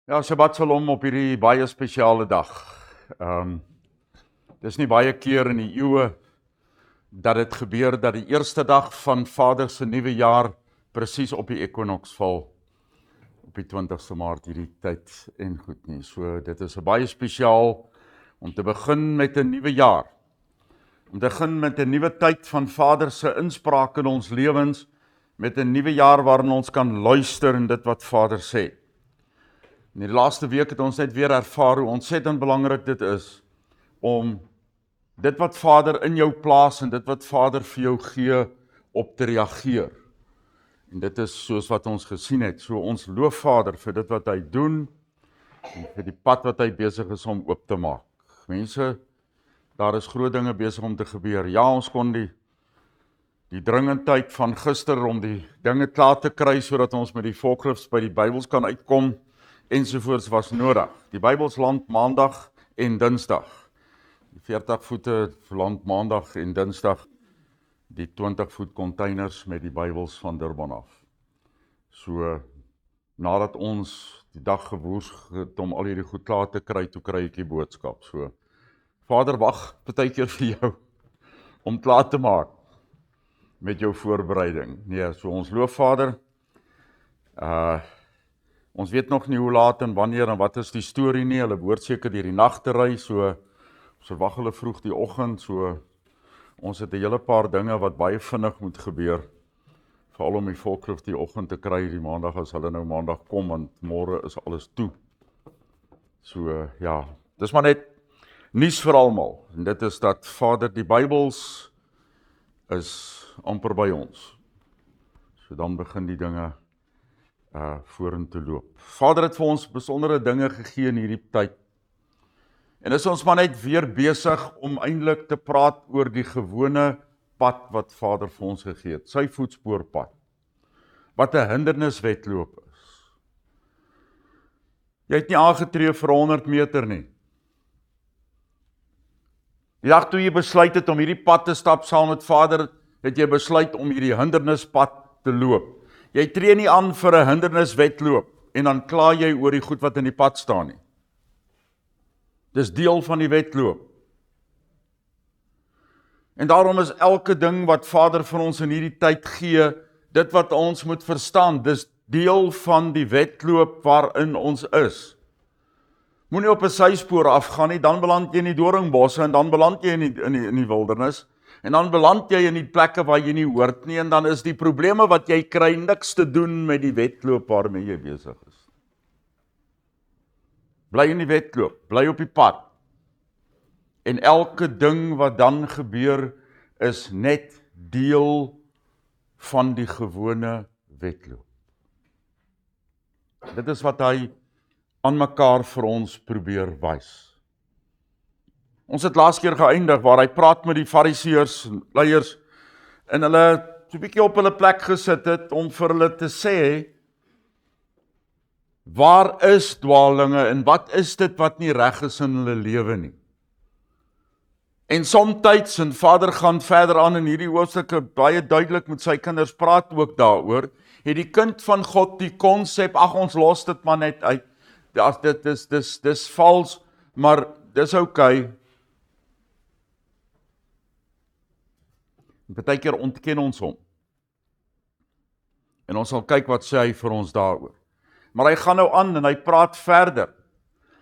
Ja, Shabbat Shalom op hierdie baie spesiale dag. Dis nie baie keer in die eeue dat dit gebeur dat die eerste dag van Vader se nuwe jaar presies op die ekwinoks val op die 20ste Maart hierdie tyd en goed nie. So dit is 'n baie spesiaal om te begin met 'n nuwe jaar. Om te begin met 'n nuwe tyd van Vader se inspraak in ons lewens, met 'n nuwe jaar waarin ons kan luister in dit wat Vader sê. In die laaste week het ons net weer ervaar hoe ontsettend belangrik dit is om dit wat Vader in jou plaas en dit wat Vader vir jou gee op te reageer. En dit is soos wat ons gesien het. So ons loof Vader vir dit wat hy doen en vir die pad wat hy besig is om oop te maak. Mense, daar is groot dinge besig om te gebeur. Ja, ons kon die dringendheid van gister om die dinge klaar te kry sodat ons met die volkskrifte by die Bybels kan uitkom ensovoorts was nodig. Die Bybels land maandag en dinsdag. Die 40 voete land maandag en dinsdag die 20 voet containers met die Bybels van Durban af. So, nadat ons die dag gewoers het om al hierdie goed klaar te kry, toe kry ek die boodskap. So, Vader wag partykeer vir jou om klaar te maak met jou voorbereiding. Nee, so ons loof Vader. Ons weet nog nie hoe laat en wanneer en wat is die storie nie. Hulle behoort seker deur die nag te ry, so ons verwag hulle vroeg die oggend, so ons het 'n hele paar dinge wat baie vinnig moet gebeur. Veral om die volkskrifte die oggend te kry, die maandag as hulle nou maandag kom, want môre is alles toe. So ja, dis maar net nuus vir almal. En dit is dat Vader, die Bybels is amper by ons. So dan begin die dinge vorentoe loop. Vader het vir ons besondere dinge gegee in hierdie tyd. En is ons maar net weer besig om eintlik te praat oor die gewone pad wat Vader vir ons gegee het, sy voetspoorpad. Wat 'n hinderniswedloop is. Jy het nie aangetree vir 100 meter nie. Die dag toe jy besluit het om hierdie pad te stap saam met Vader, het jy besluit om hierdie hindernispad te loop. Jy tree nie aan vir 'n hinderniswedloop en dan kla jy oor die goed wat in die pad staan nie. Dis deel van die wedloop. En daarom is elke ding wat Vader vir ons in hierdie tyd gee, dit wat ons moet verstaan, dis deel van die wedloop waarin ons is. Moenie op 'n syspoor afgaan nie, dan beland jy in die doringbosse en dan beland jy in die wildernis. En dan beland jy in die plekke waar jy nie hoort nie, en dan is die probleme wat jy kry niks te doen met die wedloop waarmee jy besig is. Bly in die wedloop, bly op die pad. En elke ding wat dan gebeur, is net deel van die gewone wedloop. Dit is wat hy aan mekaar vir ons probeer wys. Ons het laas keer geëindig waar hy praat met die fariseërs en leiers en hulle so 'n bietjie op hulle plek gesit het om vir hulle te sê, waar is dwaalinge en wat is dit wat nie reg is in hulle lewe nie? En somtyds, en Vader gaan verder aan in hierdie hoofstukke baie duidelik met sy kinders praat ook daaroor, het die kind van God die konsep, ag ons los dit maar net uit, dis vals, maar dis okay. Partykeer ontken ons hom. En ons sal kyk wat sê hy vir ons daaroor. Maar hy gaan nou aan en hy praat verder.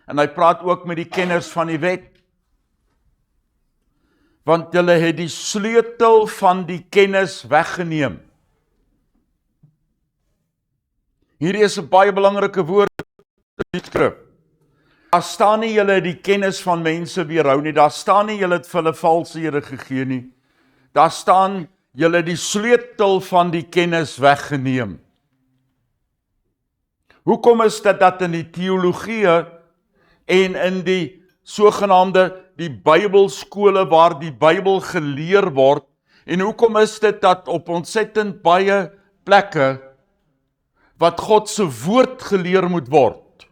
En hy praat ook met die kenners van die wet. Want hulle het die sleutel van die kennis weggeneem. Hierdie is 'n baie belangrike woord in die skrif. Daar staan nie julle het die kennis van mense weerhou nie, daar staan nie julle het vir hulle valse here gegee nie. Daar staan, julle die sleutel van die kennis weggeneem. Hoekom is dit dat in die teologie en in die sogenaamde die Bybelskole waar die Bybel geleer word, en hoekom is dit dat op ontsettend baie plekke wat God se woord geleer moet word,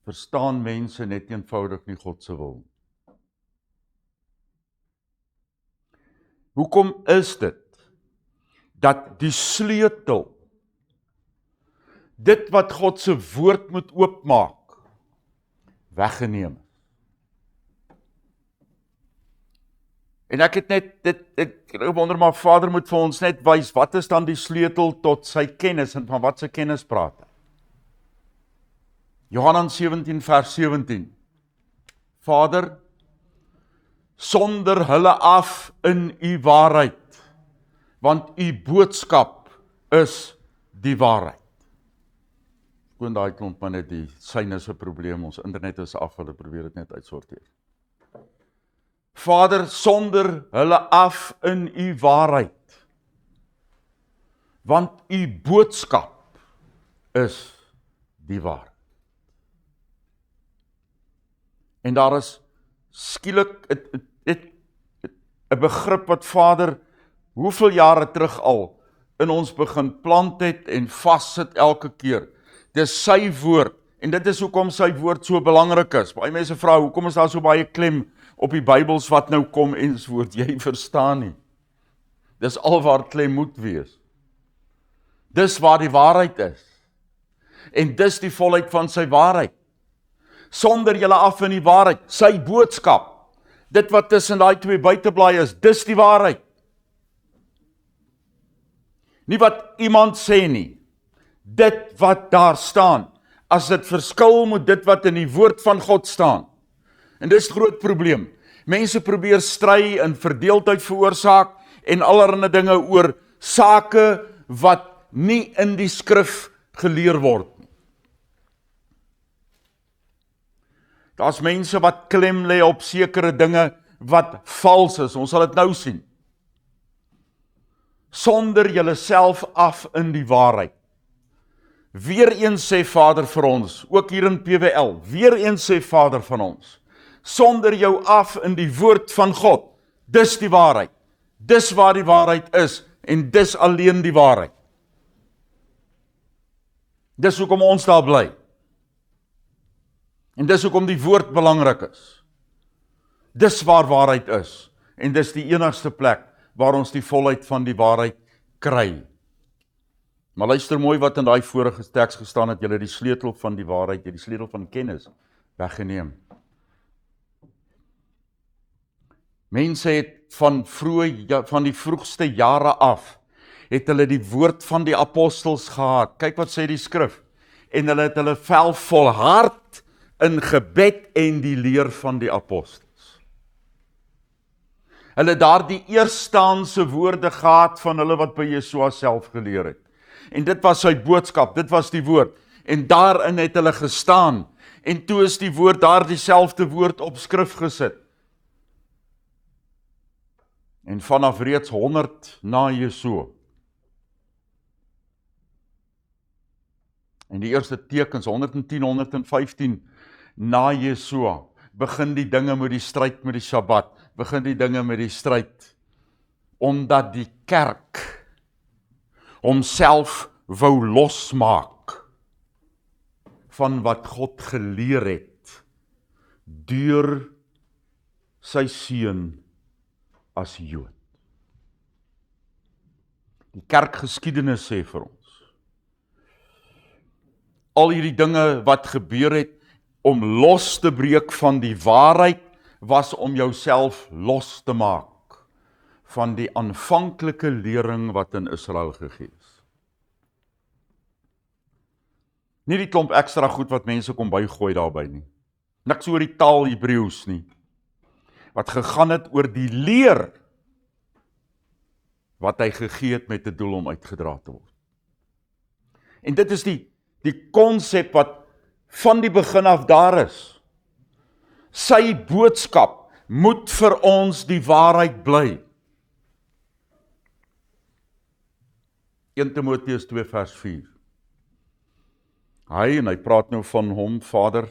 verstaan mense net eenvoudig nie God se wil. Hoekom is dit dat die sleutel, dit wat God se woord moet oopmaak, weggeneem is. En ek het net, ek wonder maar, Vader moet vir ons net wys, wat is dan die sleutel tot sy kennis, en van wat sy kennis praat hy? Johannes 17 vers 17. Vader, sonder hulle af in u waarheid, want u boodskap is die waarheid. Gewoon daai klomp maar net die syne is 'n probleem, ons internet is af, hulle probeer dit net uitsorteer. Vader, sonder hulle af in u waarheid, want u boodskap is die waarheid. En daar is skielik 'n begrip wat Vader hoeveel jare terug al in ons begin plant het en vassit elke keer. Dis sy woord, en dit is hoekom sy woord so belangrik is. Baie mense vra, hoekom is daar so baie klem op die Bybels wat nou kom ensovoort? Jy verstaan nie. Dis alwaar klem moet wees. Dis waar die waarheid is. En dis die volheid van sy waarheid. Sonder julle af in die waarheid, sy boodskap, dit wat tussen daai twee buiteblaai is, dis die waarheid. Nie wat iemand sê nie, dit wat daar staan, as dit verskil met dit wat in die woord van God staan. En dis 'n groot probleem. Mense probeer stry en verdeeldheid veroorsaak en allerlei dinge oor sake wat nie in die skrif geleer word. Daar's mense wat klem lê op sekere dinge wat vals is. Ons sal dit nou sien. Sonder julleself af in die waarheid. Weereens sê Vader vir ons, ook hier in PWL, weereens sê Vader van ons, sonder jou af in die woord van God, dis die waarheid. Dis waar die waarheid is, en dis alleen die waarheid. Dis hoekom ons daar bly. En dis hoekom die woord belangrik is. Dis waar waarheid is, en dis die enigste plek waar ons die volheid van die waarheid kry. Maar luister mooi wat in daai vorige teks gestaan het, julle die sleutel van die waarheid, die sleutel van kennis weggeneem. Mense het van die vroegste jare af, het hulle die woord van die apostels gehad. Kyk wat sê die skrif. En hulle het hulle vel volhard in gebed en die leer van die apostels. Hulle daar die eerstaanse woorde gehad van hulle wat by Yeshua self geleer het. En dit was sy boodskap, dit was die woord. En daarin het hulle gestaan. En toe is die woord daar dieselfde woord op skrif gesit. En vanaf reeds 100 na Yeshua. En die eerste tekens, 110, 115 na Yeshua, begin die dinge met die stryd met die Sabbat, begin die dinge met die stryd, omdat die kerk homself wou losmaak van wat God geleer het, deur sy seun as Jood. Die kerkgeskiedenis sê vir ons, al hierdie dinge wat gebeur het, om los te breek van die waarheid, was om jouself los te maak van die aanvanklike lering wat in Israel gegee is. Nie die klomp ekstra goed wat mense kom bygooi daarby nie. Niks oor die taal Hebreëus nie. Wat gegaan het oor die leer wat hy gegee het met 'n doel om uitgedra te word. En dit is die konsep wat van die begin af daar is. Sy boodskap moet vir ons die waarheid bly. 1 Timoteus 2 vers 4. Hy praat nou van hom, Vader,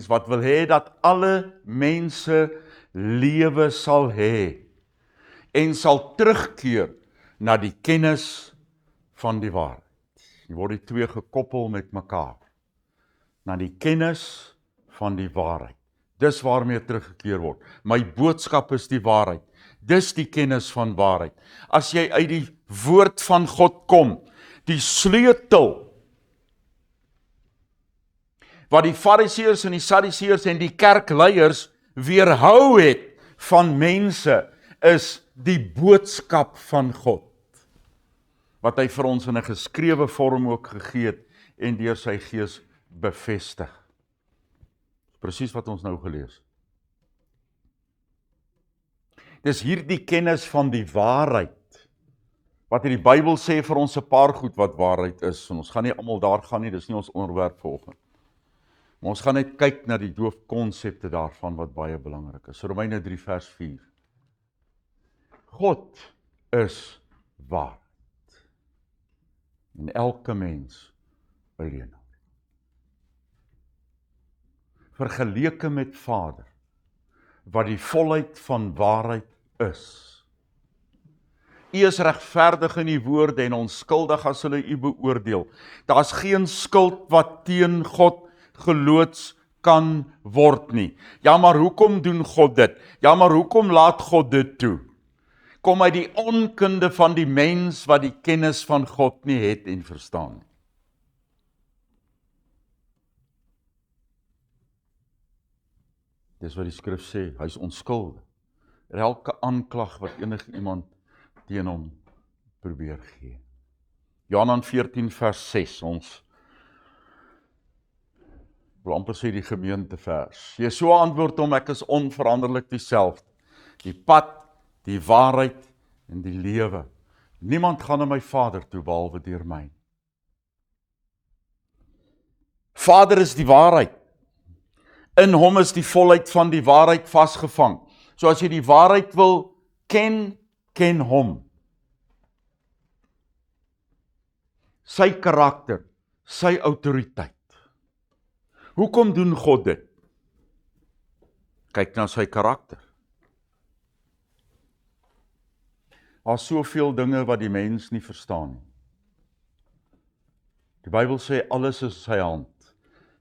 wat wil hê dat alle mense lewe sal hê en sal terugkeer na die kennis van die waarheid. Hier word die twee gekoppel met mekaar. Na die kennis van die waarheid. Dis waarmee teruggekeer word. My boodskap is die waarheid. Dis die kennis van waarheid. As jy uit die woord van God kom, die sleutel wat die Fariseërs en die Sadduseërs en die kerkleiers weerhou het van mense, is die boodskap van God, wat hy vir ons in 'n geskrewe vorm ook gegee het en deur sy gees bevestig. Presies wat ons nou gelees. Dis hierdie kennis van die waarheid, wat in die Bybel sê vir ons 'n paar goed wat waarheid is, en ons gaan nie almal daar gaan nie, dis nie ons onderwerp vanoggend. Maar ons gaan net kyk na die doofkonsepte daarvan wat baie belangrik is. Romeine 3 vers 4. God is waarheid. En elke mens 'n leienaar. Vergeleke met Vader, wat die volheid van waarheid is. U is regverdig in die woorde en onskuldig as hulle u beoordeel. Daar's geen skuld wat teen God geloods kan word nie. Ja, maar hoekom doen God dit? Ja, maar hoekom laat God dit toe? Kom uit die onkunde van die mens wat die kennis van God nie het en verstaan nie. Dis wat die skrif sê, hy is onskuldig. Elke aanklag wat enige iemand teen hom probeer gee. Johannes 14 vers 6, ons wil amper sê die gemeentevers. Jesua antwoord hom, ek is onveranderlik dieselfde. Die pad, die waarheid en die lewe. Niemand gaan na my Vader toe behalwe deur my. Vader is die waarheid. In hom is die volheid van die waarheid vasgevang. So as jy die waarheid wil ken, ken hom. Sy karakter, sy autoriteit. Hoekom doen God dit? Kyk na sy karakter. Daar's soveel dinge wat die mens nie verstaan nie. Die Bybel sê alles is sy hand.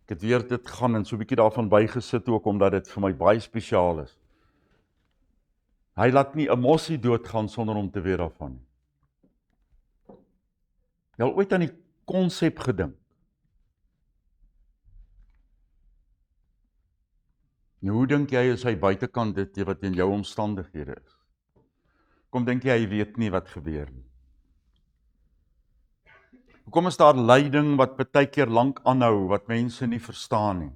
Ek het weer dit gaan en so 'n bietjie daarvan bygesit ook, omdat dit vir my baie spesiaal is. Hy laat nie 'n mossie doodgaan sonder om te weet daarvan nie. Jy het ooit aan die konsep gedink? Nou, hoe dink jy is hy buitekant dit wat in jou omstandighede is? Kom dink jy hy weet nie wat gebeur nie? Hoekom is daar lyding wat baie keer lank aanhou, wat mense nie verstaan nie?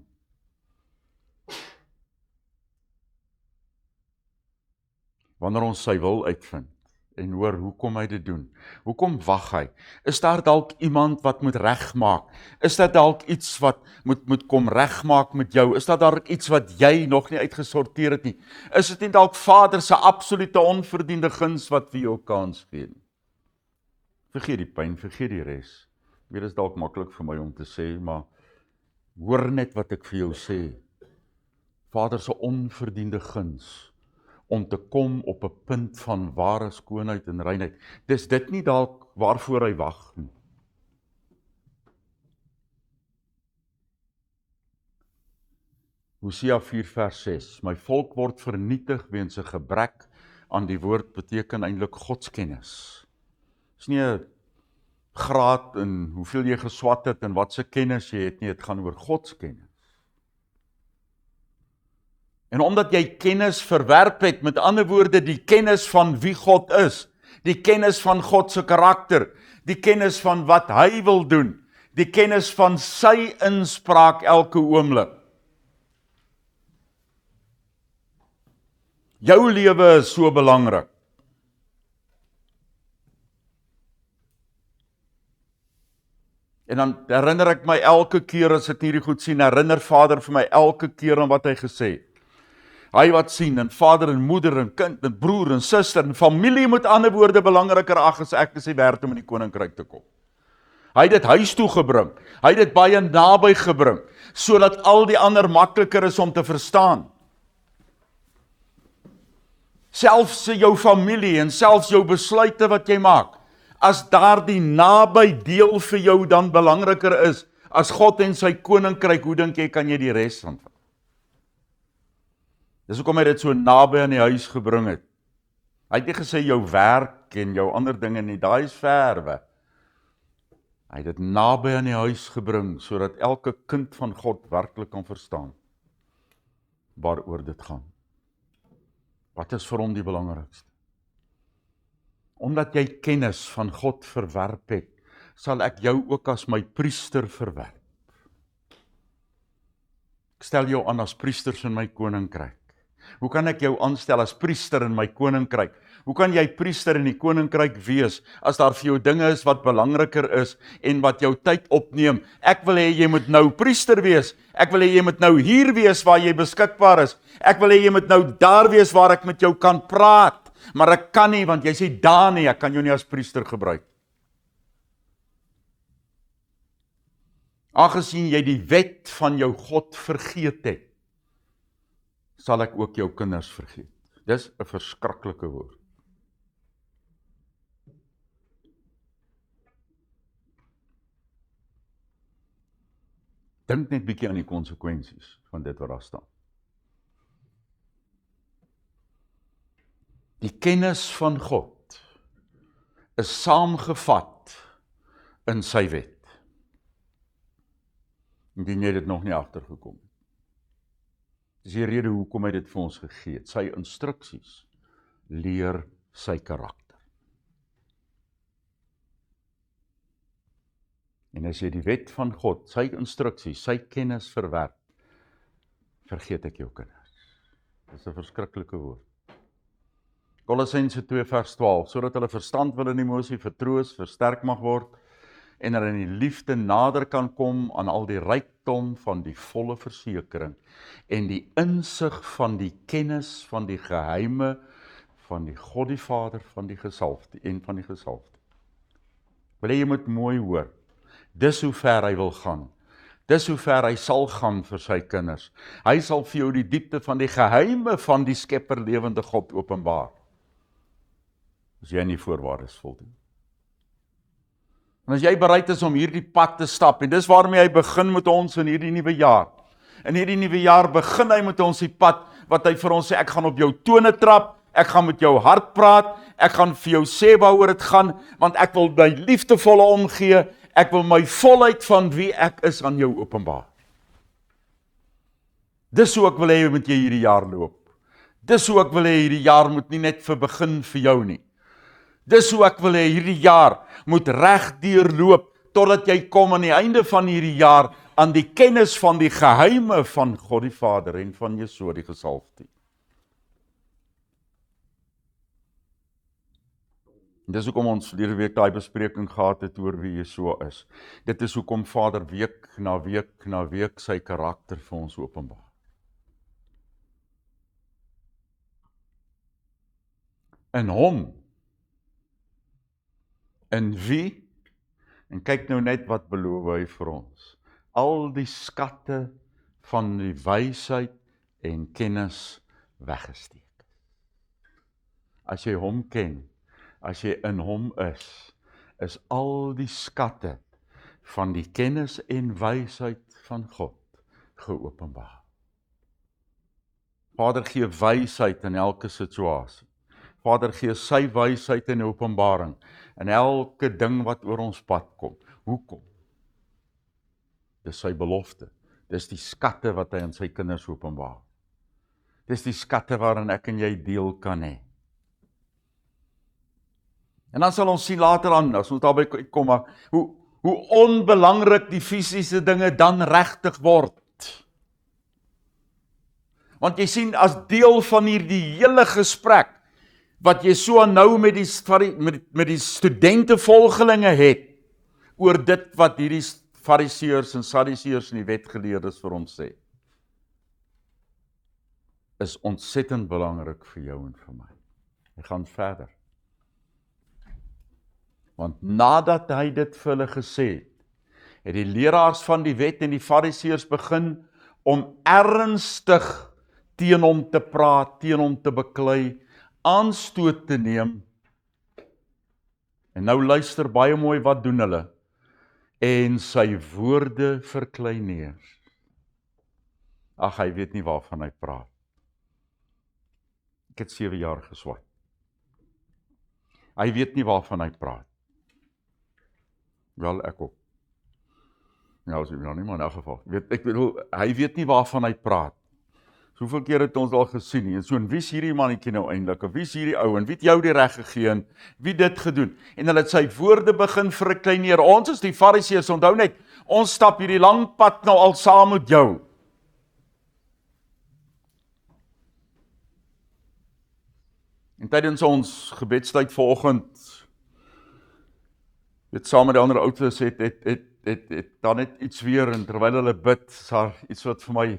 Wanneer ons sy wil uitvind en hoor hoekom hy dit doen, hoekom wag hy? Is daar dalk iemand wat moet regmaak? Is daar dalk iets wat moet kom regmaak met jou? Is daar dalk iets wat jy nog nie uitgesorteer het nie? Is dit nie dalk Vader se absolute onverdiende guns wat vir jou kans gee nie? Vergeet die pyn, vergeet die res. Dit is dalk maklik vir my om te sê, maar hoor net wat ek vir jou sê. Vader se onverdiende guns om te kom op 'n punt van ware skoonheid en reinheid. Dis dit nie dalk waarvoor hy wag nie. Hosea 4 vers 6. My volk word vernietig weens 'n gebrek aan die woord, beteken eintlik godskennis. Dis nie 'n graad in hoeveel jy geswat het en wat se kennis jy het nie, dit gaan oor godskennis. En omdat jy kennis verwerp het, met ander woorde die kennis van wie God is, die kennis van God se karakter, die kennis van wat hy wil doen, die kennis van sy inspraak elke oomblik. Jou lewe is so belangrik. En dan herinner ek my elke keer as ek hierdie goed sien, herinner Vader vir my elke keer aan wat hy gesê het. Hy wat sien, en vader en moeder en kind en broer en suster en familie met ander woorde belangriker ag as ek is hy werd om in die koninkryk te kom. Hy het dit huis toe gebring, hy het dit baie naby gebring, sodat al die ander makliker is om te verstaan. Selfs jou familie en selfs jou besluite wat jy maak, as daar die naby deel vir jou dan belangriker is, as God en sy koninkryk, hoe dink jy kan jy die res aanvat? Dis hoekom hy dit so naby aan die huis gebring het. Hy het nie gesê jou werk en jou ander dinge nie, daai is verwe. Hy het dit naby aan die huis gebring, sodat elke kind van God werklik kan verstaan waaroor dit gaan. Wat is vir hom die belangrikste? Omdat jy kennis van God verwerp het, sal ek jou ook as my priester verwerp. Ek stel jou aan as priesters in my koninkryk. Hoe kan ek jou aanstel as priester in my koninkryk? Hoe kan jy priester in die koninkryk wees, as daar vir jou dinge is wat belangriker is, en wat jou tyd opneem? Ek wil hê jy moet nou priester wees, ek wil hê jy moet nou hier wees waar jy beskikbaar is, ek wil hê jy moet nou daar wees waar ek met jou kan praat, maar ek kan nie, want jy sê daar nie, ek kan jou nie as priester gebruik. Aangesien jy die wet van jou God vergeet het, sal ek ook jou kinders vergeet. Dis 'n verskriklike woord. Dink net bietjie aan die konsekwensies van dit wat daar staan. Die kennis van God is saamgevat in sy wet. Indien jy dit nog nie agtergekom het. Dis die rede hoekom hy dit vir ons gegee het. Sy instruksies leer sy karakter. En as jy die wet van God, sy instruksies, sy kennis verwerp, vergeet ek jou kinders. Dis 'n verskriklike woord. Kolossense 2 vers 12, sodat hulle verstand wil en emosie vertroos, versterk mag word, en hulle in die liefde nader kan kom aan al die rykdom van die volle versekering, en die insig van die kennis van die geheime van die God die Vader van die gesalfde en van die gesalfde. Wil jy moet mooi hoor, dis hoe ver hy wil gaan. Dis hoe ver hy sal gaan vir sy kinders. Hy sal vir jou die diepte van die geheime van die skepper lewende God openbaar. As jy nie voorwaardes voldoen. En as jy bereid is om hierdie pad te stap, en dis waarmee hy begin met ons in hierdie nuwe jaar. In hierdie nuwe jaar begin hy met ons die pad, wat hy vir ons sê, ek gaan op jou tone trap, ek gaan met jou hart praat, ek gaan vir jou sê waaroor dit gaan, want ek wil my liefdevolle omgee, ek wil my volheid van wie ek is aan jou openbaar. Dis hoe ek wil hê moet jy hierdie jaar loop. Dis hoe ek wil hê hierdie jaar moet nie net vir begin vir jou nie. Dis hoe ek wil hê hierdie jaar moet reg deurloop, totdat jy kom aan die einde van hierdie jaar, aan die kennis van die geheime van God die Vader en van Jesua die gesalfde. Dis hoekom ons verlede week daai bespreking gehad het oor wie Jesua is. Dit is hoekom Vader week na week na week sy karakter vir ons openbaar. In hom, in wie, en kyk nou net wat beloof hy vir ons, al die skatte van die wysheid en kennis weggesteek. As jy hom ken, as jy in hom is al die skatte van die kennis en wysheid van God geopenbaar. Vader gee wysheid in elke situasie. Vader gee sy wysheid en openbaring in elke ding wat oor ons pad kom. Hoekom? Dis sy belofte. Dis die skatte wat hy aan sy kinders openbaar. Dis die skatte waarin ek en jy deel kan hê. En dan sal ons sien later aan, as ons daarby kom, hoe onbelangrik die fisiese dinge dan regtig word. Want jy sien, as deel van hierdie hele gesprek, wat jy so nou met die studente-volgelinge het, oor dit wat hierdie fariseërs en sadduseërs en die wetgeleerdes vir ons sê, is ontsettend belangrik vir jou en vir my. Hy gaan verder. Want nadat hy dit vir hulle gesê het die leraars van die wet en die fariseërs begin om ernstig teen hom te praat, teen hom te beklei, aanstoot te neem. En nou luister baie mooi, wat doen hulle? En sy woorde verkleineer. Ag, hy weet nie waarvan hy praat. Ek het 7 jaar geswat. Hy weet nie waarvan hy praat. Wel, ek ook. Ja, as jy nou nie, maar in elk geval. Ek bedoel, hy weet nie waarvan hy praat. Hoeveel keer het ons al gesien nie, en so, en wie is hierdie mannetjie nou eintlik, of wie is hierdie ou, en wie het jou die reg gegee, en wie dit gedoen, en hulle het sy woorde begin verkleineer. Ons is die Fariseërs, onthou net, ons stap hierdie lang pad nou al saam met jou. En tydens ons gebedstyd vanoggend, saam met die ander ouers het daar net iets weer, en terwyl hulle bid, is daar iets wat vir my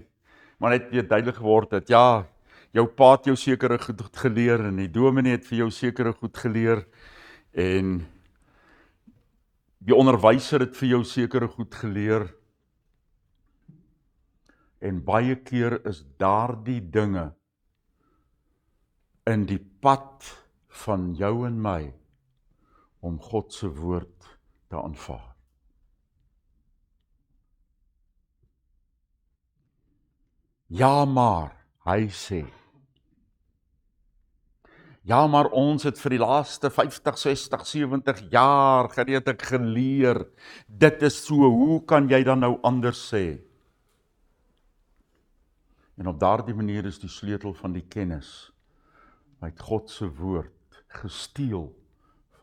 maar net weer duidelik geword het, ja, jou pa het jou sekere goed geleer, en die dominee het vir jou sekere goed geleer, en die onderwyser het vir jou sekere goed geleer, en baie keer is daardie dinge in die pad van jou en my, om God se woord te aanvaar. Ja, maar, hy sê, ja, maar ons het vir die laaste 50, 60, 70 jaar gereed geleer, dit is so, hoe kan jy dan nou anders sê? En op daardie manier is die sleutel van die kennis, uit God se woord, gesteel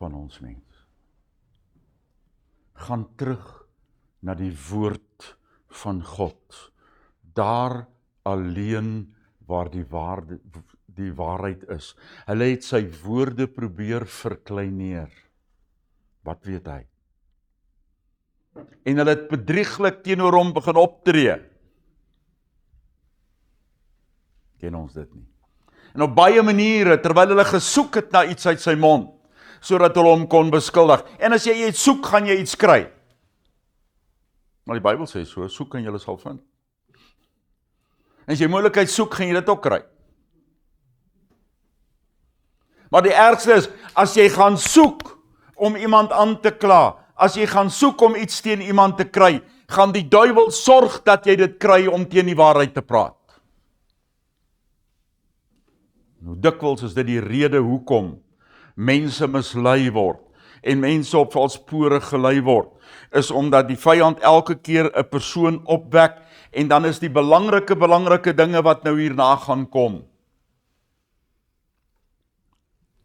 van ons mens. Gaan terug na die woord van God, daar alleen waar die waarheid is. Hulle het sy woorde probeer verkleineer. Wat weet hy? En hulle het bedrieglik teenoor hom begin optree. Ken ons dit nie? En op baie maniere, terwyl hulle gesoek het na iets uit sy mond, sodat hulle hom kon beskuldig. En as jy iets soek, gaan jy iets kry. Maar die Bybel sê so, soek en jy sal vind. En as jy moeilikheid soek, gaan jy dit ook kry. Maar die ergste is, as jy gaan soek om iemand aan te kla, as jy gaan soek om iets teen iemand te kry, gaan die duiwel sorg dat jy dit kry om teen die waarheid te praat. Nou dikwels is dit die rede hoekom mense mislei word en mense op valspore gelei word, is omdat die vyand elke keer 'n persoon opwek en dan is die belangrike dinge wat nou hierna gaan kom.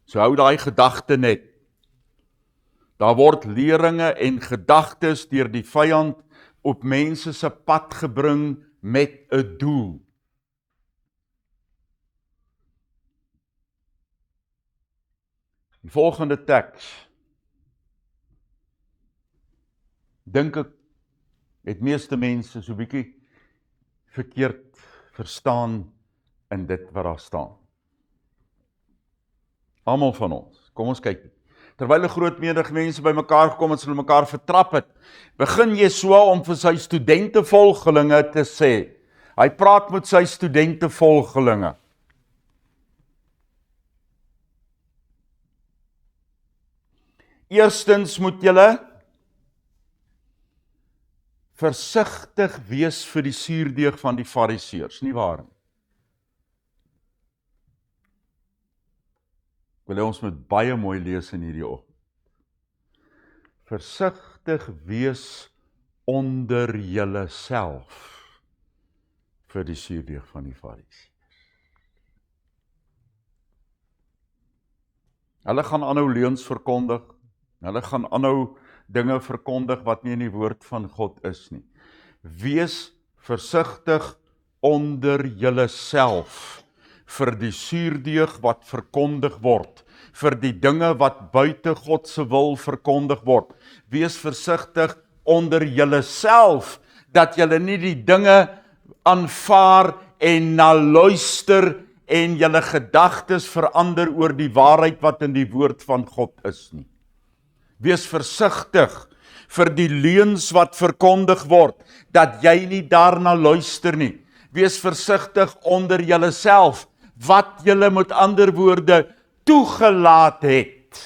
So hou daai gedagte net. Daar word leringe en gedagtes deur die vyand op mense se pad gebring met 'n doel. Die volgende teks, dink ek, het meeste mense so bietjie verkeerd verstaan in dit wat daar staan. Almal van ons, kom ons kyk. Terwyl 'n groot menigte mense by mekaar gekom het, hulle mekaar vertrap het, begin Jesua om vir sy studentevolgelinge te sê. Hy praat met sy studentevolgelinge. Eerstens moet julle versigtig wees vir die suurdeeg van die Fariseërs, nie waar nie? Wil ons moet baie mooi lees in hierdie oggend. Versigtig wees onder julle self vir die suurdeeg van die Fariseërs. Hulle gaan aanhou leuns verkondig, hulle gaan aanhou dinge verkondig wat nie in die woord van God is nie. Wees versigtig onder julle self vir die suurdeeg wat verkondig word, vir die dinge wat buite God se wil verkondig word. Wees versigtig onder julle self, dat julle nie die dinge aanvaar en na luister en julle gedagtes verander oor die waarheid wat in die woord van God is nie. Wees versigtig vir die leuns wat verkondig word, dat jy nie daarna luister nie. Wees versigtig onder julle self, wat julle met ander woorde toegelaat het,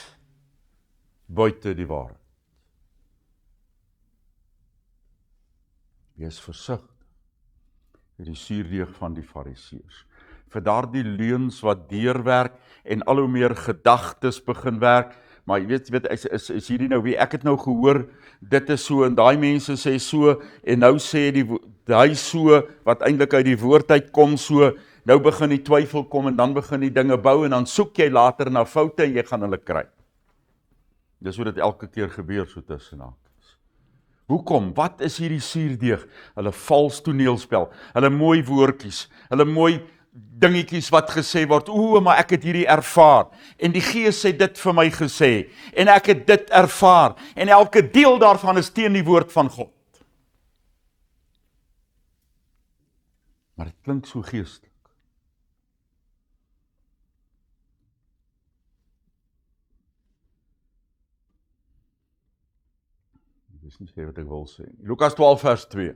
buite die waarheid. Wees versigtig vir die suurdeeg van die Fariseërs, vir daardie leuns wat deurwerk en al hoe meer gedagtes begin werk, maar jy weet is hierdie nou wie ek het nou gehoor, dit is so en daai mense sê so en nou sê daai so wat eintlik uit die woord uitkom so, nou begin die twyfel kom en dan begin die dinge bou en dan soek jy later na foute en jy gaan hulle kry. Dis hoe dit elke keer gebeur so tussen hakies. Hoekom? Wat is hierdie suurdeeg? Hulle vals toneelspel, hulle mooi woordjies, hulle mooi dingetjies wat gesê word, maar ek het hierdie ervaar, en die Gees het dit vir my gesê, en ek het dit ervaar, en elke deel daarvan is teen die woord van God. Maar dit klink so geestelik. Ek weet nie wat ek wil sê. Lukas 12 vers 2.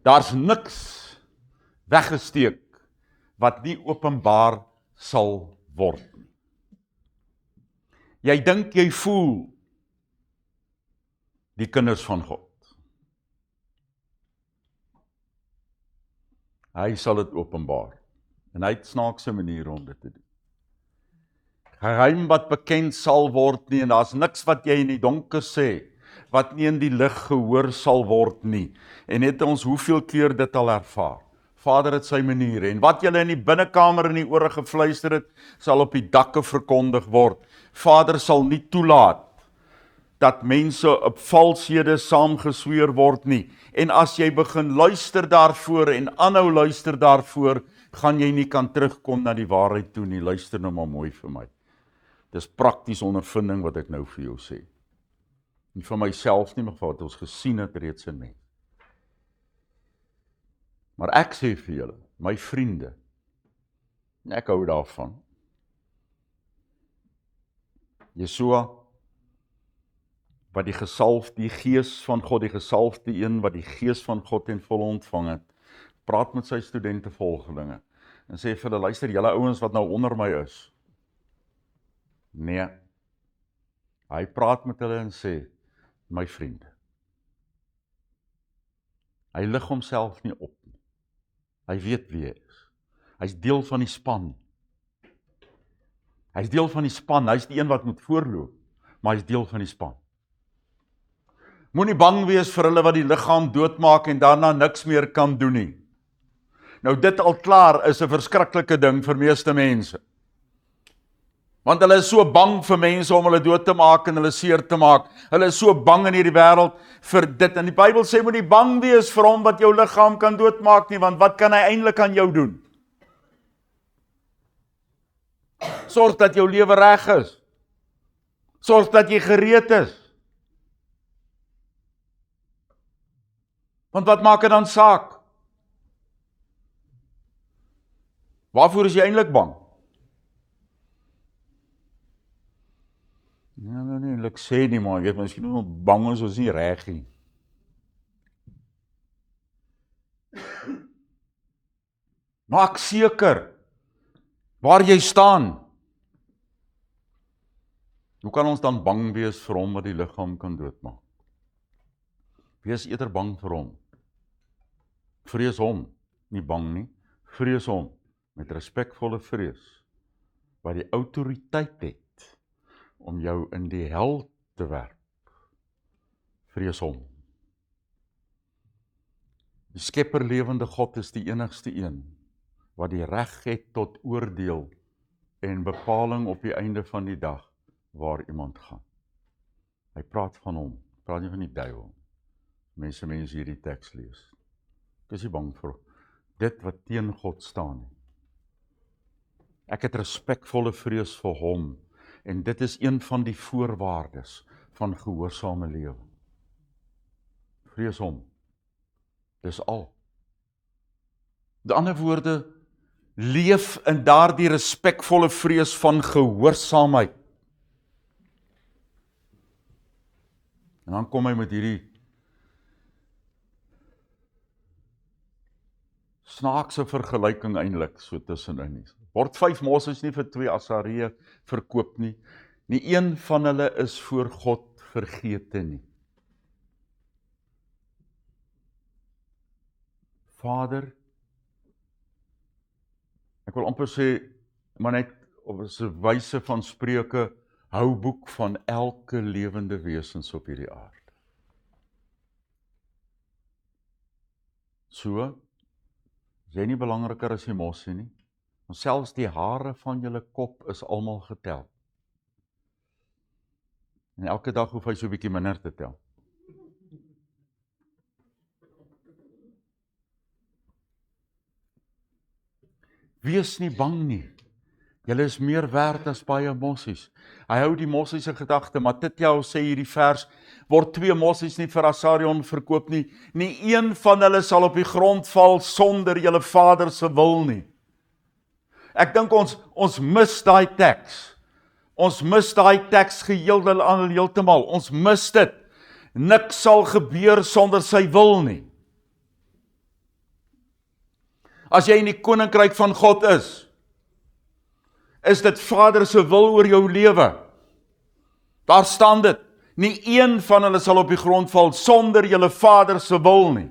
Daar's niks weggesteek wat nie openbaar sal word. Jy dink jy voel die kinders van God. Hy sal dit openbaar. En hy het snaakse maniere om dit te doen. Geheim wat bekend sal word nie, en daar's niks wat jy in die donker sê, wat nie in die lig gehoor sal word nie. En het ons hoeveel keer dit al ervaar. Vader het sy maniere, en wat julle in die binnekamer in die ore gefluister het, sal op die dakke verkondig word. Vader sal nie toelaat dat mense op valshede saamgesweer word nie. En as jy begin luister daarvoor en aanhou luister daarvoor, gaan jy nie kan terugkom na die waarheid toe nie. Luister nou maar mooi vir my. Dis prakties ondervinding wat ek nou vir jou sê. Nie vir myself nie, maar wat ons gesien het reeds in mens. Maar ek sê vir julle, my vriende, ek hou daarvan. Jesua, wat die Gees van God, die gesalfde een, wat die Gees van God ten volle ontvang het, praat met sy studente volgelinge, en sê vir hulle, luister, julle ouens wat nou onder my is. Nee, hy praat met hulle en sê, my vriende. Hy lig homself nie op nie. Hy weet wie hy is. Hy's deel van die span. Hy's deel van die span, hy's die een wat moet voorloop, maar hy's deel van die span. Moenie bang wees vir hulle wat die liggaam doodmaak en daarna niks meer kan doen nie. Nou dit al klaar is 'n verskriklike ding vir meeste mense. Want hulle is so bang vir mense om hulle dood te maak en hulle seer te maak. Hulle is so bang in hierdie wêreld vir dit. En die Bybel sê, moenie bang wees vir hom wat jou liggaam kan doodmaak nie, want wat kan hy eintlik aan jou doen? Sorg dat jou lewe reg is. Sorg dat jy gereed is. Want wat maak dit dan saak? Waarvoor is jy eintlik bang? Nou nie, ek sê nie, maar jy weet, miskien nog bang is ons nie reg nie. Maak seker waar jy staan. Hoe kan ons dan bang wees vir hom wat die liggaam kan doodmaak? Wees eerder bang vir hom. Vrees hom, nie bang nie. Vrees hom met respekvolle vrees, wat die autoriteit het om jou in die hel te werp. Vrees hom. Die skepper lewende God is die enigste een wat die reg het tot oordeel en bepaling op die einde van die dag waar iemand gaan. Hy praat van hom, praat nie van die duiwel. Mense hierdie teks lees. Ek is nie bang vir dit wat teen God staan nie. Ek het respekvolle vrees vir hom, en dit is een van die voorwaardes van gehoorsame lewe. Vrees hom. Dis al. Met ander woorde, leef in daardie respekvolle vrees van gehoorsaamheid. En dan kom hy met hierdie snaakse vergelyking eintlik so tussenin. Word 5 mosses nie vir 2 asaree verkoop nie. Nie een van hulle is voor God vergete nie. Vader, ek wil amper sê, maar net op 'n wyse van Spreuke, houboek van elke lewende wesens op hierdie aarde. So, is jy nie belangriker as die mossie nie, want selfs die hare van julle kop is almal getel. En elke dag hoef hy so 'n bietjie minder te tel. Wees nie bang nie. Julle is meer werd as baie mossies. Hy hou die mossies se gedagte, maar Titjou sê hierdie vers, word 2 mossies nie vir Asarion verkoop nie. Nie een van hulle sal op die grond val sonder julle Vader se wil nie. Ek dink ons mis daai teks. Ons mis daai teks heeltemal. Ons mis dit. Niks sal gebeur sonder sy wil nie. As jy in die koninkryk van God is dit Vader se wil oor jou lewe. Daar staan dit. Nie een van hulle sal op die grond val sonder julle Vader se wil nie.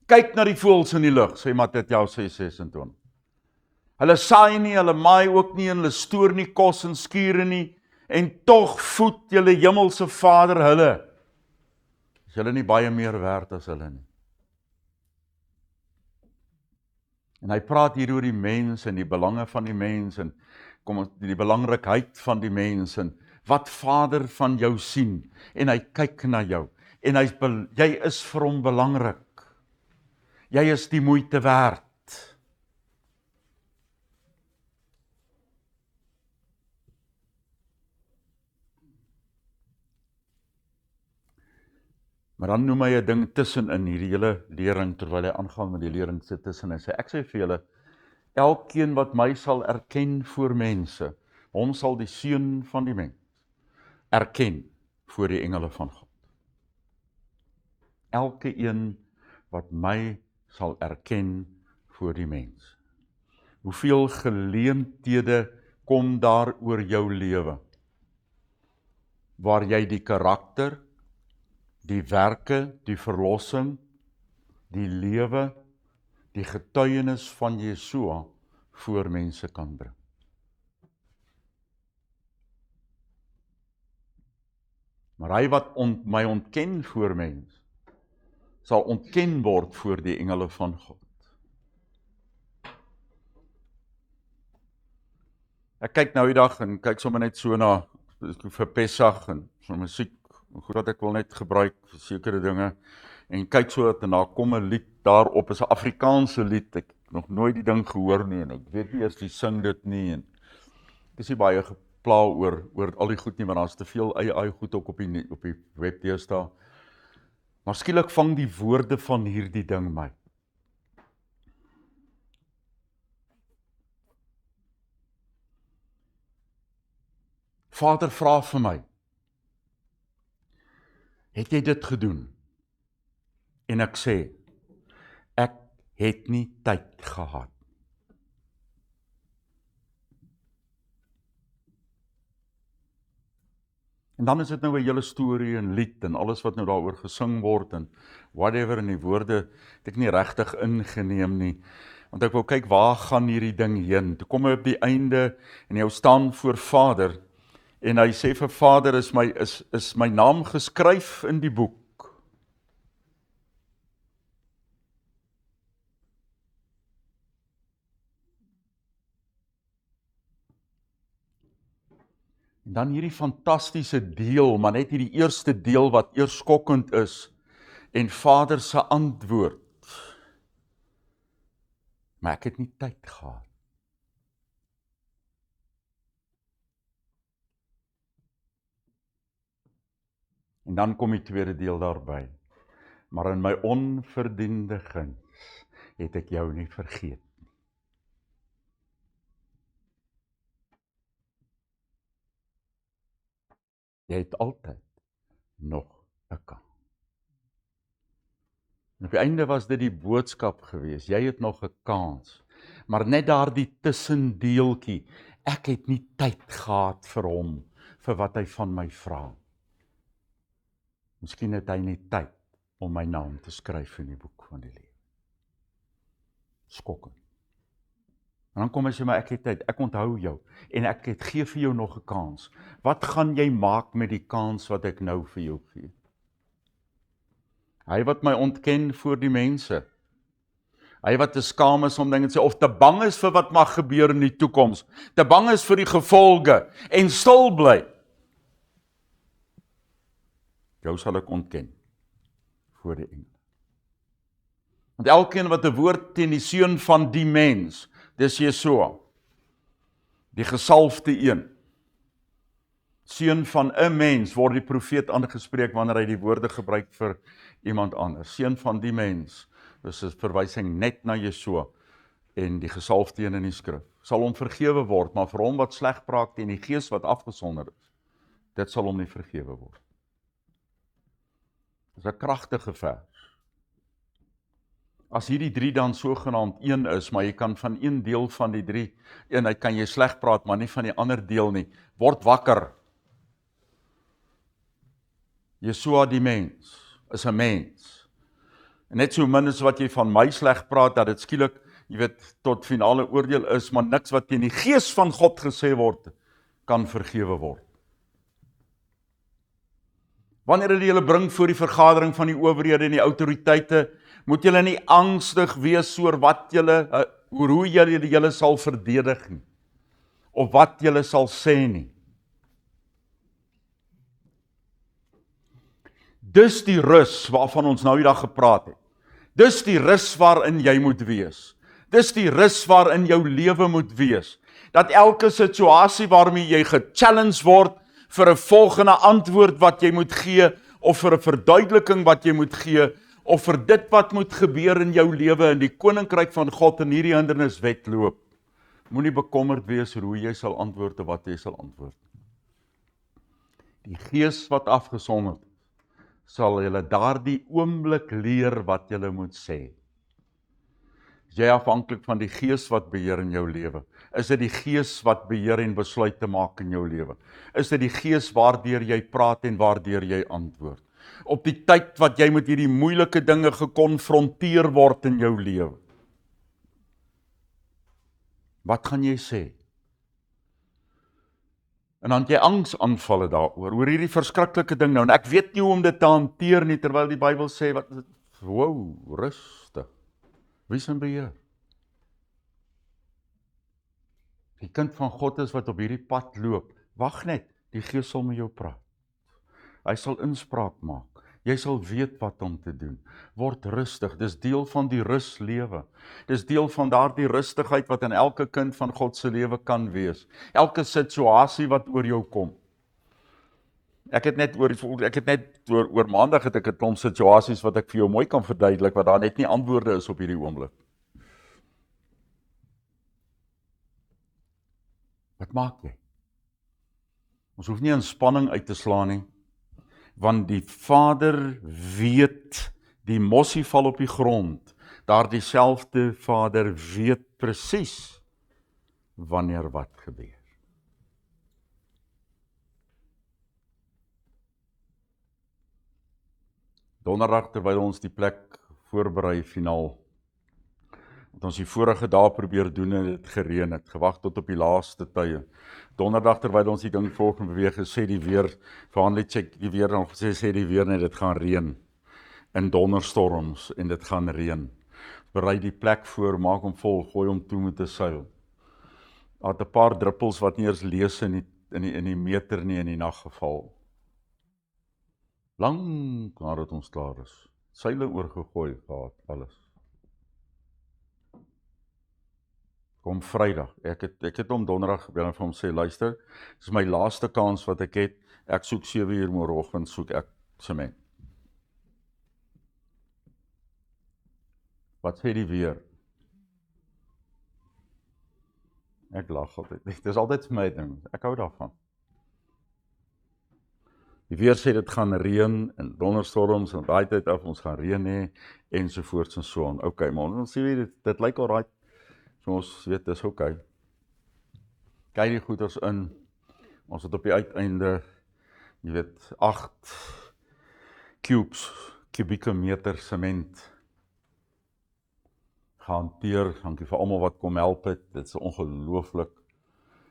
Kyk na die voëls in die lug, sê Matteus 6:26. Hulle saai nie, hulle maai ook nie, en hulle stoor nie kos in skure nie, en tog voed julle hemelse Vader hulle. Is julle nie baie meer werd as hulle nie? En hy praat hier oor die mens en die belange van die mens en die belangrikheid van die mens en wat Vader van jou sien en hy kyk na jou en jy is vir hom belangrik. Jy is die moeite werd. Maar dan noem hy 'n ding tussenin hierdie hele lering, terwyl hy aangaan met die lering sit tussen. Hy sê, ek sê vir julle, elkeen wat my sal erken voor mense, hom sal die seun van die mens erken voor die engele van God. Elke een wat my sal erken voor die mens. Hoeveel geleenthede kom daar oor jou lewe, waar jy die karakter, die werke, die verlossing, die lewe, die getuienis van Jesua voor mense kan bring. Maar hy wat my ontken voor mens, sal ontken word voor die engele van God. Ek kyk nou die dag en kyk sommer net so na vir Pessach en so musiek, goed wat ek wil net gebruik vir sekere dinge, en kyk so dat en daar kom 'n lied daarop, is 'n Afrikaanse lied, ek het nog nooit die ding gehoor nie, en ek weet nie eers wie sing dit nie, en ek is nie baie gepla oor al die goed nie, want daar is te veel AI goed ook op die web deesdae. Maar skielik vang die woorde van hierdie ding my. Vader vra vir my, het jy dit gedoen? En ek sê, ek het nie tyd gehad. En dan is dit nou 'n hele storie en lied en alles wat nou daaroor gesing word en whatever, en die woorde het ek nie regtig ingeneem nie. Want ek wou kyk, waar gaan hierdie ding heen? Toe kom hy op die einde en hy staan voor Vader en hy sê vir Vader, is my naam geskryf in die boek? En dan hierdie fantastiese deel, maar net hierdie eerste deel wat eers skokkend is, en Vader se antwoord. Maar ek het nie tyd gehad. En dan kom die tweede deel daarby. Maar in my onverdiende guns het ek jou nie vergeet. Jy het altyd nog 'n kans. En op die einde was dit die boodskap gewees, jy het nog 'n kans, maar net daardie tussendeeltjie, ek het nie tyd gehad vir hom, vir wat hy van my vra. Miskien het hy nie tyd om my naam te skryf in die boek van die lewe. Skokkend. En dan kom hy sê, maar ek het tyd, ek onthou jou, en ek gee vir jou nog 'n kans. Wat gaan jy maak met die kans wat ek nou vir jou gee? Hy wat my ontken voor die mense, hy wat te skaam is om dinge te sê, of te bang is vir wat mag gebeur in die toekoms, te bang is vir die gevolge, en stil bly, jou sal ek ontken voor die engele. Want elkeen wat 'n woord teen die seun van die mens, dis Jesua, die gesalfde een, seun van 'n mens, word die profeet aangespreek wanneer hy die woorde gebruik vir iemand anders. Seun van die mens, dis 'n verwysing net na Jesua en die gesalfde een in die skrif. Sal hom vergewe word, maar vir hom wat sleg praat teen die gees wat afgesonder is, dit sal hom nie vergewe word. Dis 'n kragtige vers. As hierdie drie dan sogenaamd een is, maar jy kan van een deel van die drie, eenheid kan jy sleg praat, maar nie van die ander deel nie. Word wakker. Jesua die mens, is 'n mens. En net so min as wat jy van my sleg praat, dat dit skielik, jy weet, tot finale oordeel is, maar niks wat teen die gees van God gesê word, kan vergewe word. Wanneer hulle julle bring voor die vergadering van die owerhede en die autoriteite, moet julle nie angstig wees oor wat julle, hoe julle sal verdedig nie, of wat julle sal sê nie. Dis die rus waarvan ons nou die dag gepraat het. Dis die rus waarin jy moet wees. Dis die rus waarin jou lewe moet wees. Dat elke situasie waarmee jy gechallenged word vir 'n volgende antwoord wat jy moet gee, of vir 'n verduideliking wat jy moet gee, of vir dit wat moet gebeur in jou lewe in die koninkryk van God in hierdie hindernis wedloop. Moenie bekommerd wees oor hoe jy sal antwoord of wat jy sal antwoord. Die gees wat afgesonder is, sal julle daardie oomblik leer wat julle moet sê. Is jy afhanklik van die gees wat beheer in jou lewe? Is dit die gees wat beheer en besluite maak in jou lewe? Is dit die gees waardeur jy praat en waardeur jy antwoord? Op die tyd wat jy met hierdie moeilike dinge gekonfronteer word in jou lewe. Wat gaan jy sê? En dan het jy angsaanvalle daaroor, oor hierdie verskriklike ding nou, en ek weet nie hoe om dit te hanteer nie, terwyl die Bybel sê, wat is dit? Wow, rustig. Wie is in beheer? Die kind van God is wat op hierdie pad loop. Wag net, die Gees sal met jou praat. Hy sal inspraak maak. Jy sal weet wat om te doen. Word rustig, dis deel van die ruslewe. Dis deel van daardie rustigheid wat in elke kind van God se lewe kan wees. Elke situasie wat oor jou kom. Ek het net oor maandag het ek 'n klomp situasies wat ek vir jou mooi kan verduidelik, wat daar net nie antwoorde is op hierdie oomblik. Wat maak jy? Ons hoef nie in spanning uit te slaan nie, want die Vader weet, die mossie val op die grond, daar dieselfde Vader weet presies wanneer wat gebeur. Donderdag, terwyl ons die plek voorberei finaal, het ons die vorige dae probeer doen en het gereën het, gewag tot op die laaste tye. Donderdag, terwyl ons die ding volgende beweeg, sê die weer, verhandel check die weer, en sê die weer net, dit gaan reën, in donderstorms, en dit gaan reën. Berei die plek voor, maak hom vol, gooi hom toe met 'n seil. Daar het 'n paar druppels wat nie eers lees in die meter nie in die nag geval. Lang nadat ons klaar is, seile oorgegooi gehad, alles. Kom Vrydag, ek het hom donderdag gebel en vir hom sê, luister, dit is my laaste kans wat ek het, ek soek 7 uur môreoggend, soek ek sement. Wat sê die weer? Ek lag altyd, dit is altyd vir my ding, ek hou daarvan. Die weer sê dit gaan reën, en donderstorms, en daai tyd af, ons gaan reën hê, ensovoorts en so aan. Okay, maar ons sê, dit lyk alright, so ons weet, dis okay. Kyk die goeders in, ons het op die uiteinde, jy weet, 8 kubieke meter sement gehanteer. Dankie vir almal wat kom help het. Dit is ongelooflik.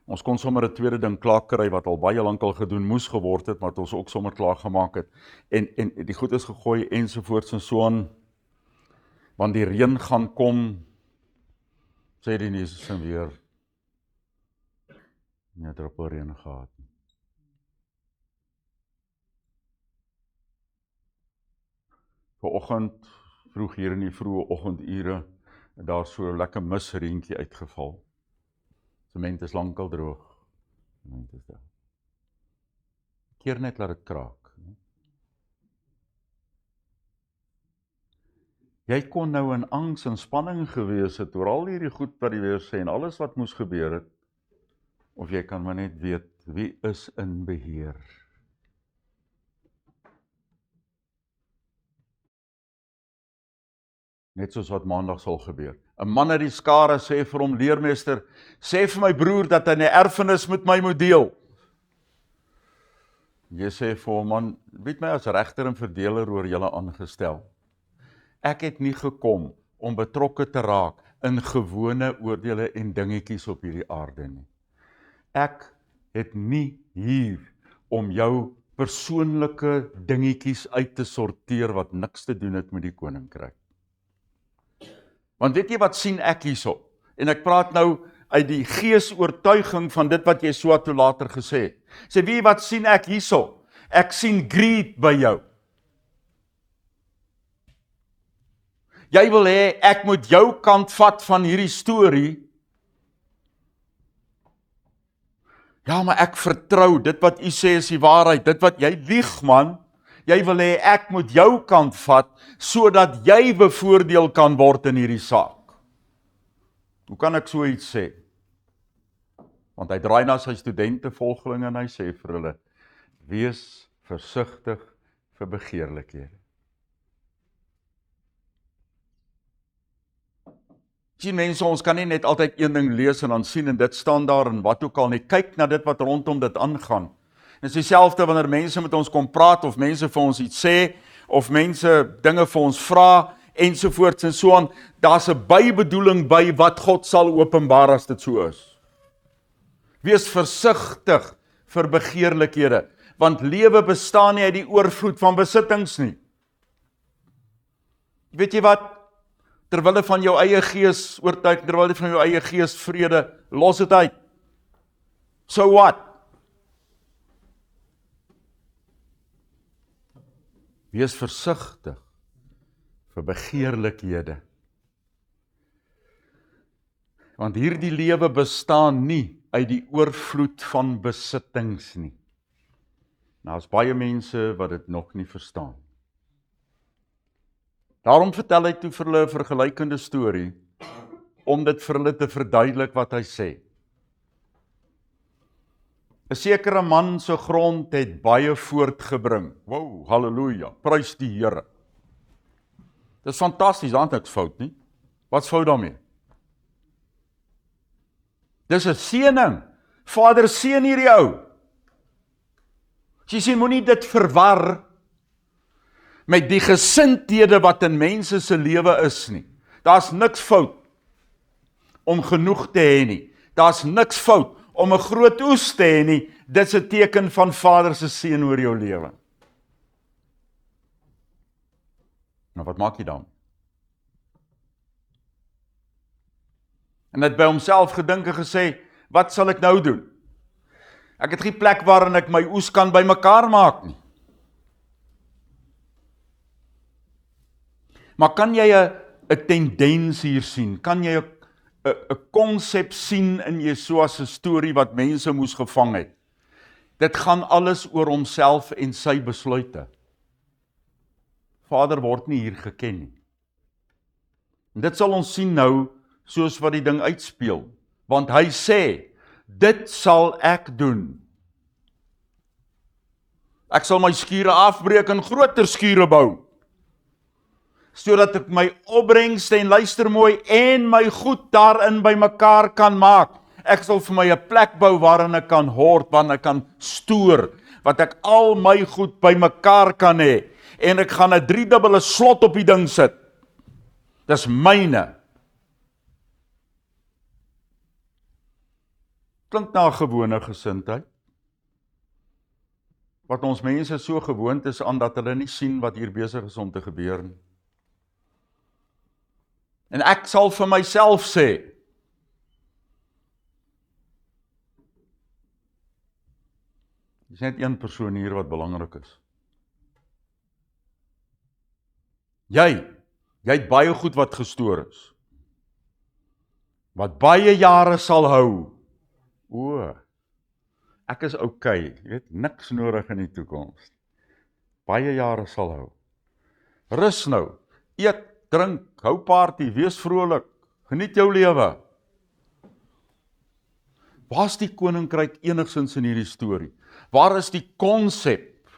Ons kon sommer 'n tweede ding klaar kry wat al baie lank al gedoen moes geword het, maar het ons ook sommer klaar gemaak het. En die goed is gegooi ensovoorts en so aan. Want die reën gaan kom, sê die nuus en weer nie 'n druppel reën gehad nie. Vanoggend, vroeg hier in die vroeë oggendure, het daar so 'n lekker misreentjie uitgeval. Sement is lankal droog. Sement is daar. Keer net laat dit kraak. Jy kon nou in angs en spanning gewees het oor al hierdie goed wat die weer sê en alles wat moes gebeur het. Of jy kan maar net weet, wie is in beheer? Net soos wat maandag sal gebeur. 'n Man uit die skare sê vir hom, leermeester, sê vir my broer dat hy 'n erfenis met my moet deel. Jy sê vir hom, man, weet my as regter en verdeler oor julle aangestel. Ek het nie gekom om betrokke te raak in gewone oordeele en dingetjies op hierdie aarde nie. Ek het nie hier om jou persoonlike dingetjies uit te sorteer wat niks te doen het met die koninkryk. Want weet jy wat sien ek hierso? En ek praat nou uit die geesoortuiging van dit wat jy so toe later gesê het. Sê, weet jy wat sien ek hierso? Ek sien greed by jou. Jy wil hê ek moet jou kant vat van hierdie storie. Ja, maar ek vertrou, dit wat u sê is die waarheid, dit wat jy lieg man, jy wil hê ek moet jou kant vat, sodat jy bevoordeel kan word in hierdie saak. Hoe kan ek so iets sê? Want hy draai na sy studente volgelinge en hy sê vir hulle, wees versigtig vir begeerlikhede. Sien mense, ons kan nie net altyd een ding lees en dan sien en dit staan daar en wat ook al nie. Kyk na dit wat rondom dit aangaan. En dit is dieselfde wanneer mense met ons kom praat of mense vir ons iets sê of mense dinge vir ons vra ensovoorts en so aan. Daar's 'n bybedoeling by wat God sal openbaar as dit so is. Wees versigtig vir begeerlikhede, want lewe bestaan nie uit die oorvloed van besittings nie. Weet jy wat? Terwille van jou eie gees oortuig, terwille van jou eie gees vrede, los dit uit. So what? Wees versigtig vir begeerlikhede. Want hierdie lewe bestaan nie uit die oorvloed van besittings nie. Nou is baie mense wat dit nog nie verstaan. Daarom vertel hy toe vir hulle 'n vergelykende storie, om dit vir hulle te verduidelik wat hy sê. 'n Sekere man se grond het baie voortgebring. Wow, halleluja, prys die Here. Dit is fantasties, daar is niks fout nie. Wat's fout daarmee? Dis 'n seëning. Vader seën hierdie ou. Jy sien, moenie dit verwar met die gesindhede wat in mense se lewe is nie. Daar's niks fout om genoeg te hê nie. Daar's niks fout om 'n groot oes te hê nie. Dit's 'n teken van Vader se seën oor jou lewe. Nou wat maak jy dan? En hy het by homself gedink en gesê, wat sal ek nou doen? Ek het geen plek waarin ek my oes kan bymekaar maak nie. Maar kan jy 'n tendens hier sien? Kan jy 'n konsep sien in Jesua se storie wat mense moes gevang het? Dit gaan alles oor homself en sy besluite. Vader word nie hier geken nie. En dit sal ons sien nou, soos wat die ding uitspeel. Want hy sê, dit sal ek doen. Ek sal my skure afbreek en groter skure bou. Sodat ek my opbrengste en luister mooi en my goed daarin bymekaar kan maak. Ek sal vir my 'n plek bou waarin ek kan hoort, waarin ek kan stoor, wat ek al my goed bymekaar kan hê. En ek gaan 'n 3-dubbele slot op die ding sit. Dis myne. klink na 'n gewone gesindheid. Wat ons mense so gewoond is aan dat hulle nie sien wat hier besig is om te gebeur nie. En ek sal vir myself sê, dis net een persoon hier wat belangrik is. Jy het baie goed wat gestoor is. Wat baie jare sal hou. Ek is okay, jy weet, niks nodig in die toekoms. Baie jare sal hou. Rus nou, eet, drink, hou party, wees vrolik, geniet jou lewe. Waar is die koninkryk enigsins in hierdie storie? Waar is die konsep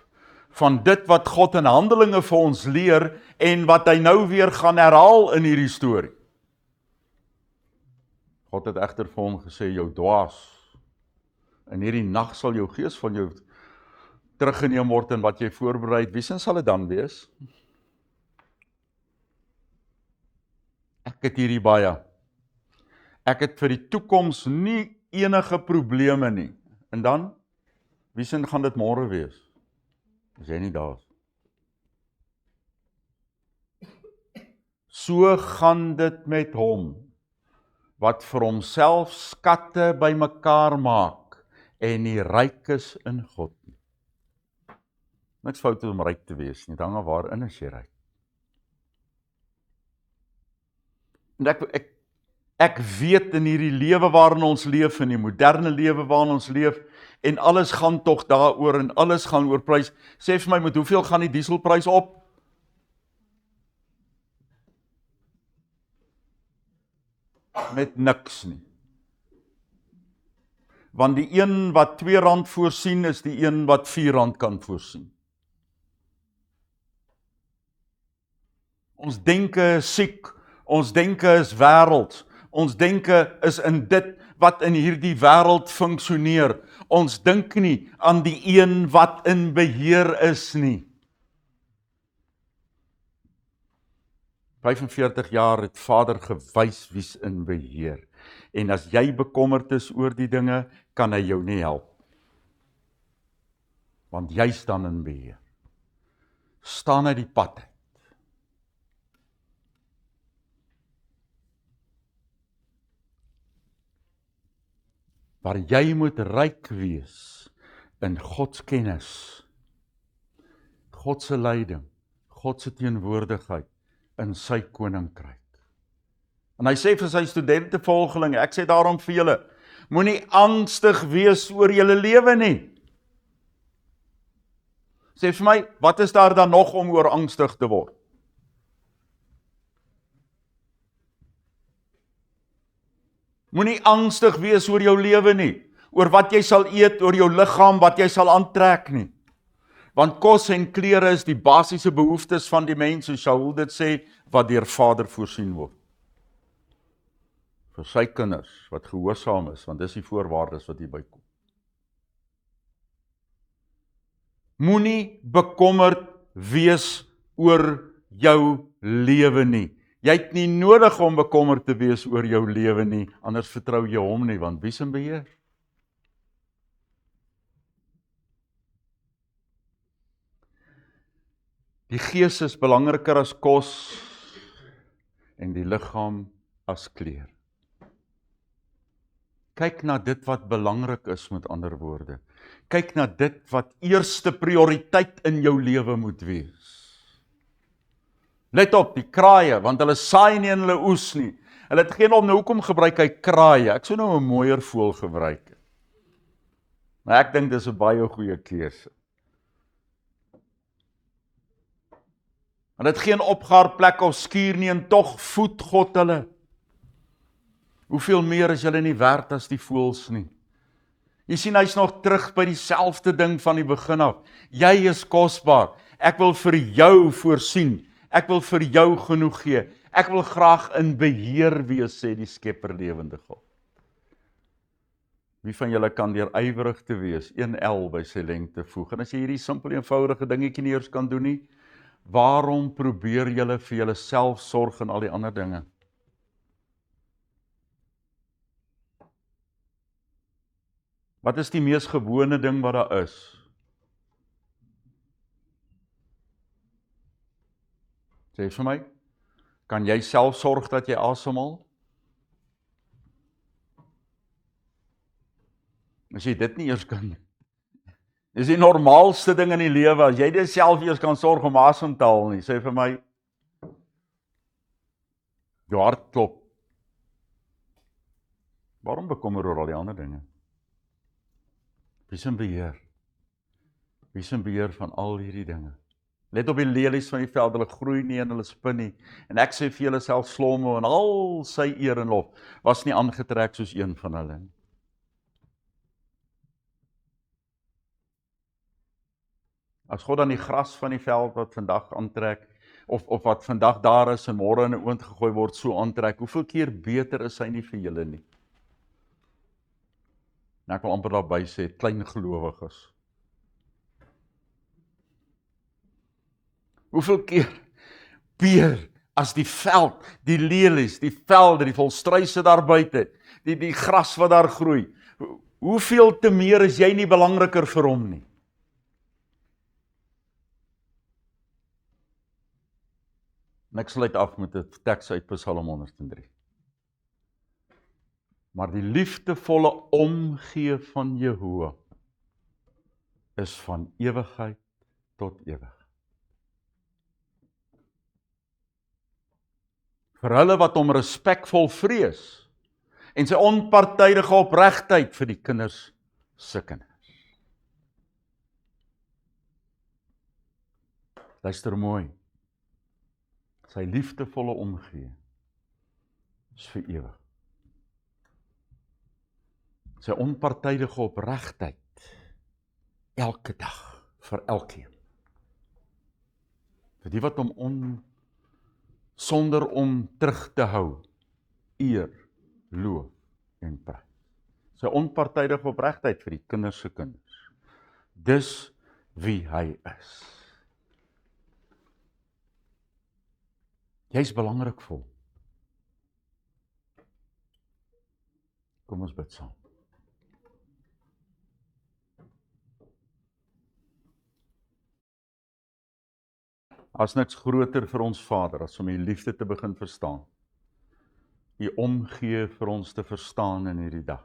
van dit wat God in Handelinge vir ons leer en wat hy nou weer gaan herhaal in hierdie storie? God het egter vir hom gesê, jou dwaas, in hierdie nag sal jou gees van jou teruggeneem word en wat jy voorberei het, wie sal dit dan wees? Ek het hierdie baie. Ek het vir die toekoms nie enige probleme nie. En dan, wie gaan dit môre wees? As jy nie daar is. So gaan dit met hom, wat vir homself skatte bymekaar maak, en nie ryk is in God nie. Niks fout om ryk te wees nie, dan waarin is jy ryk? En ek weet in hierdie lewe waarin ons leef, in die moderne lewe waarin ons leef, en alles gaan tog daaroor, en alles gaan oor prys. Sê vir my, met hoeveel gaan die dieselprys op? Met niks nie. Want die een wat R2 voorsien, is die een wat R4 kan voorsien. Ons denke is siek, ons denke is wêreld, ons denke is in dit wat in hierdie wêreld funksioneer. Ons dink nie aan die een wat in beheer is nie. 45 jaar het Vader gewys wie's in beheer. En as jy bekommerd is oor die dinge, kan hy jou nie help. Want jy staan in beheer. Staan uit die pad uit. Waar jy moet ryk wees in Gods kennis, God se leiding, God se teenwoordigheid in sy koninkryk. En hy sê vir sy studente volgelinge, ek sê daarom vir julle, moenie angstig wees oor julle lewe nie. Sê vir my, wat is daar dan nog om oor angstig te word? Moenie angstig wees oor jou lewe nie, oor wat jy sal eet, oor jou liggaam, wat jy sal aantrek nie. Want kos en klere is die basiese behoeftes van die mens, soos Saul dit sê, wat deur Vader voorsien word. Vir sy kinders, wat gehoorsaam is, want dis die voorwaardes wat hierby kom. Moenie bekommerd wees oor jou lewe nie. Jy het nie nodig om bekommerd te wees oor jou lewe nie, anders vertrou jy hom nie, want wie is in beheer? Die gees is belangriker as kos en die liggaam as kleer. Kyk na dit wat belangrik is, met ander woorde. Kyk na dit wat eerste prioriteit in jou lewe moet wees. Let op, die kraaie, want hulle saai nie en hulle oes nie. Hulle het geen om, nou hoekom gebruik hy kraaie? Ek sou nou 'n mooier voël gebruik. Maar ek dink dis 'n baie goeie keuse. Hulle het geen opgaar plek of skuur nie, en tog voed God hulle. Hoeveel meer is julle nie werd as die voëls nie? Jy sien, hy's nog terug by dieselfde ding van die begin af. Jy is kosbaar. Ek wil vir jou voorsien. Ek wil vir jou genoeg gee. Ek wil graag in beheer wees, sê die Skepper lewende God. Wie van julle kan deur ywerig te wees 1L by sy lengte voeg? En as jy hierdie simpel eenvoudige dingetjie nie eers kan doen nie, waarom probeer julle vir julle self sorg en al die ander dinge? Wat is die mees gewone ding wat daar is? Sê vir my, kan jy self sorg dat jy asemhaal? As jy dit nie eers kan, dis die normaalste ding in die lewe, as jy dit self eers kan sorg om asem te haal nie, sê vir my, jou hart klop. Waarom bekommer oor al die ander dinge? Wie is in beheer? Wie is in beheer van al hierdie dinge? Let op die lelies van die veld, hulle groei nie en hulle spin nie. En ek sê vir julle self Salomo en al sy eer en lof, was nie aangetrek soos een van hulle nie. As God dan die gras van die veld wat vandag aantrek, of wat vandag daar is en môre in 'n oond gegooi word, so aantrek, hoeveel keer beter is hy nie vir julle nie? En ek wil amper daarby sê, klein gelowiges. Hoeveel keer beter as die veld, die lelies, die velde, die volstruise daar buite, die gras wat daar groei. Hoeveel te meer is jy nie belangriker vir hom nie? En ek sluit af met 'n teks uit Psalm 103. Maar die liefdevolle omgee van Jehovah is van ewigheid tot ewig. Vir hulle wat hom respekvol vrees en sy onpartydige opregtheid vir die kinders se kinders. Luister mooi. Sy liefdevolle omgee is vir ewig. Sy onpartydige opregtheid elke dag, vir elkeen. Vir die wat hom sonder om terug te hou, eer, loof en prys. Sy onpartydige opregtheid vir die kinders se kinders. Dis wie hy is. Jy's belangrik vir hom. Kom ons bid saam. As niks groter vir ons Vader, as om U liefde te begin verstaan. U omgee vir ons te verstaan in hierdie dag.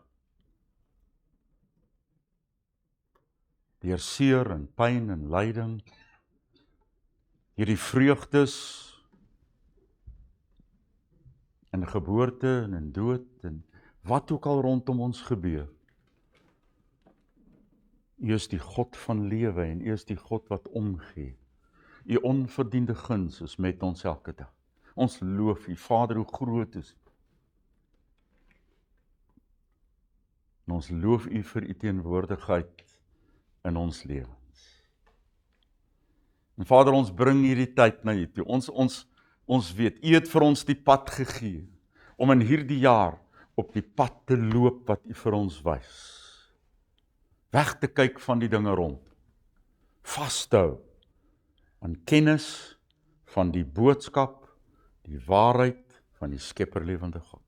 Deur seer en pyn en lyding, hierdie vreugdes, en geboorte en in dood, en wat ook al rondom ons gebeur. U is die God van lewe en U is die God wat omgee. U onverdiende guns is met ons elke dag. Ons loof U, Vader, hoe groot is U. En ons loof U vir U teenwoordigheid in ons lewens. En Vader, ons bring hierdie tyd na U toe. Ons weet, U het vir ons die pad gegee, om in hierdie jaar op die pad te loop wat U vir ons wys. Weg te kyk van die dinge rond. Vas te hou aan kennis van die boodskap, die waarheid van die Skepper lewende God.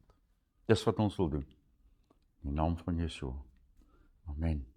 Dis wat ons wil doen. In die naam van Yeshua. Amen.